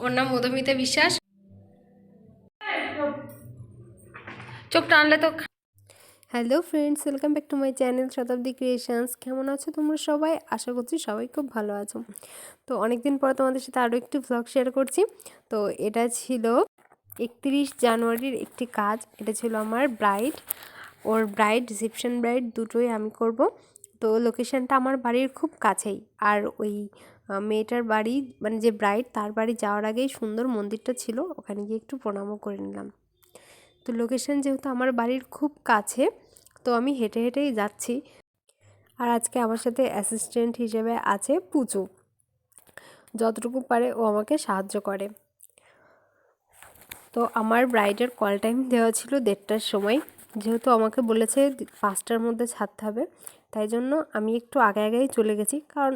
ওর নাম মধুমিতা বিশ্বাস। চোখ টানলে তো। Hello friends, welcome back to my channel Shatabdi creations. কেমন আছো তোমরা সবাই? আশা করছি সবাই খুব ভালো আছো। তো অনেকদিন পর তোমাদের সাথে আরও একটি ভ্লগ শেয়ার করছি। তো এটা ছিল 31 জানুয়ারির একটি কাজ। এটা ছিল আমার ব্রাইড, ওর ব্রাইড, রিসেপশন ব্রাইড দুটোই আমি করব। তো লোকেশানটা আমার বাড়ির খুব কাছেই। আর ওই মেয়েটার বাড়ি, মানে যে ব্রাইড, তার বাড়ি যাওয়ার আগেই সুন্দর মন্দিরটা ছিল, ওখানে গিয়ে একটু প্রণামও করে নিলাম। তো লোকেশান যেহেতু আমার বাড়ির খুব কাছে, তো আমি হেঁটে হেঁটেই যাচ্ছি। আর আজকে আমার সাথে অ্যাসিস্ট্যান্ট হিসেবে আছে পুচু। যতটুকু পারে ও আমাকে সাহায্য করে। তো আমার ব্রাইডের কল টাইম দেওয়া ছিল 1:30টার সময়। যেহেতু আমাকে বলেছে 5টার মধ্যে ছাড়তে হবে, তাই জন্য আমি একটু আগে আগেই চলে গেছি। কারণ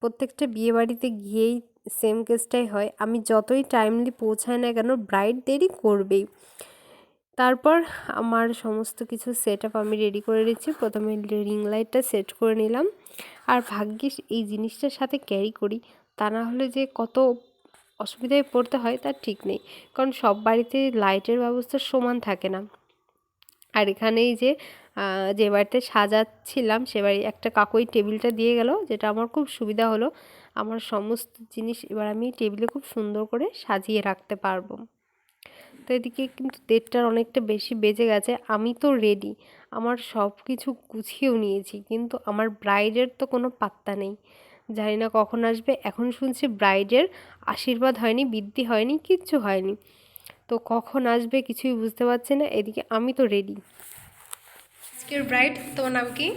প্রত্যেকটা বিয়েবাড়িতে গিয়েই সেম কেসটাই হয়, আমি যতই টাইমলি পৌঁছাই না কেন ব্রাইড দেরি করবেই। তারপর আমার সমস্ত কিছু সেট আপ আমি রেডি করে নিচ্ছি। প্রথমে রিং লাইটটা সেট করে নিলাম। আর ভাগ্যিস এই জিনিসটার সাথে ক্যারি করি, তা না হলে যে কত অসুবিধায় পড়তে হয় তার ঠিক নেই। কারণ সব বাড়িতে লাইটের ব্যবস্থা সমান থাকে না। আর এখানেই যে বাড়িতে সাজাচ্ছিলাম সে বাড়ি একটা কাকুই টেবিলটা দিয়ে গেল, যেটা আমার খুব সুবিধা হলো। আমার সমস্ত জিনিস এবার আমি টেবিলে খুব সুন্দর করে সাজিয়ে রাখতে পারবো। তো এদিকে কিন্তু 1:30টার অনেকটা বেশি বেজে গেছে। আমি তো রেডি, আমার সব কিছু গুছিয়েও নিয়েছি, কিন্তু আমার ব্রাইডের তো কোনো পাত্তা নেই। জানি না কখন আসবে। এখন শুনছি ব্রাইডের আশীর্বাদ হয়নি, বৃদ্ধি হয়নি, কিচ্ছু হয়নি। তো কখন আসবে কিছুই বুঝতে পারছি না। এদিকে আমি তো রেডি। আজকের ব্রাইড, তোমার নাম কি?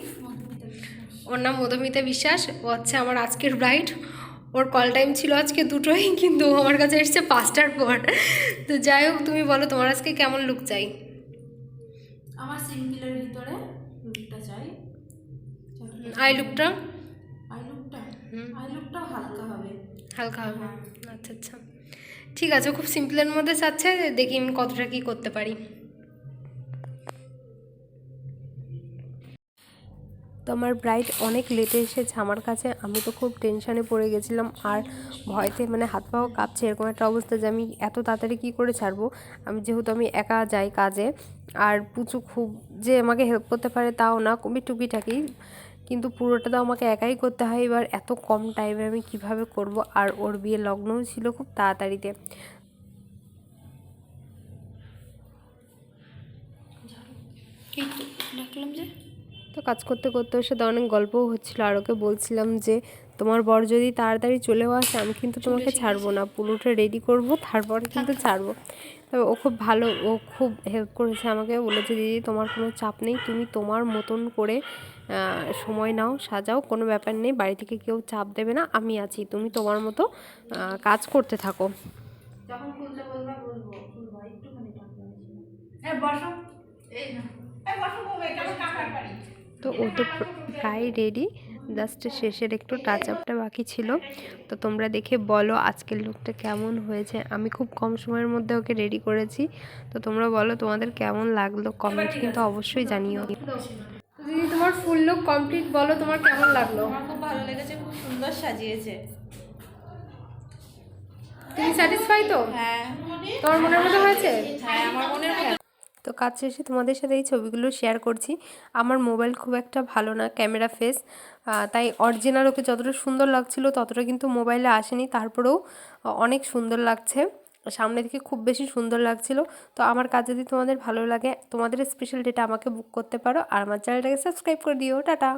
ওর নাম মধুমিতা বিশ্বাস। ও হচ্ছে আমার আজকের ব্রাইড। ওর কল টাইম ছিল আজকে 2টোই, কিন্তু আমার কাছে এসছে 5টার পর। তো যাই হোক, তুমি বলো তোমার আজকে কেমন লুক চাই? আমার সিম্পলের ভিতরে লুকটা চাই। আই লুকটা? আই লুকটাও হালকা হবে। হালকা হবে? আচ্ছা আচ্ছা, ঠিক আছে। খুব সিম্পলের মধ্যে চাচ্ছে, দেখি আমি কতটা কী করতে পারি। তো আমার ব্রাইড অনেক লেটে এসেছে আমার কাছে। আমি তো খুব টেনশানে পড়ে গেছিলাম, আর ভয়তে মানে হাত পাও কাঁপছে, এরকম একটা অবস্থা যে আমি এত তাড়াতাড়ি কী করে ছাড়বো। যেহেতু আমি একা যাই কাজে, আর পুচু খুব যে আমাকে হেল্প করতে পারে তাও না, খুবই টুকিটাকি, কিন্তু পুরোটা তো আমাকে একাই করতে হয়। এবার এত কম টাইমে আমি কিভাবে করব, আর ওর বিয়ের লগ্নও ছিল খুব তাড়াতাড়িতে। দেখলাম যে তো কাজ করতে করতে ওর সাথে অনেক গল্পও হচ্ছিল, আর ওকে বলছিলাম যে তোমার বর যদি তাড়াতাড়ি চলেও আসে আমি কিন্তু তোমাকে ছাড়বো না, পুরোটা রেডি করব, তারপরে কিন্তু ছাড়বো। তবে ও খুব ভালো, ও খুব হেল্প করেছে আমাকে। বলেছে দিদি তোমার কোনো চাপ নেই, তুমি তোমার মতন করে সময় নাও, সাজাও, কোনো ব্যাপার নেই, বাড়ি থেকে কেউ চাপ দেবে না, আমি আছি, তুমি তোমার মতো কাজ করতে থাকো। যখন খুলতে বলবা বলবো খুলবো, একটুখানি টাকা হ্যাঁ বসো। এই না বসো, কেন কাকার বাড়ি। তো ও তো প্রায় রেডি, জাস্ট শেষের একটু টাচ আপটা বাকি ছিল। তো তোমরা দেখে বলো আজকের লুকটা কেমন হয়েছে। আমি খুব কম সময়ের মধ্যে ওকে রেডি করেছি। তো তোমরা বলো তোমাদের কেমন লাগলো, কমেন্ট কিন্তু অবশ্যই জানিও। দিদি তোমার ফুল লুক কমপ্লিট, বলো তোমার কেমন লাগলো? আমার খুব ভালো লেগেছে, খুব সুন্দর সাজিয়েছে। তুমি স্যাটিসফাই তো? হ্যাঁ। তোমার মনের মতো হয়েছে? হ্যাঁ আমার মনের মতো। তো কাজ শেষে তোমাদের সাথে এই ছবিগুলো শেয়ার করছি। আমার মোবাইল খুব একটা ভালো না, ক্যামেরা ফেস, তাই অরিজিনাল ওকে যতটা সুন্দর লাগছিল ততটা কিন্তু মোবাইলে আসেনি। তারপরেও অনেক সুন্দর লাগছে, সামনে থেকে খুব বেশি সুন্দর লাগছিল। তো আমার কাজ যদি তোমাদের ভালো লাগে, তোমাদের স্পেশাল ডেটা আমাকে বুক করতে পারো, আর আমার চ্যানেলটাকে সাবস্ক্রাইব করে দিও। টাটা।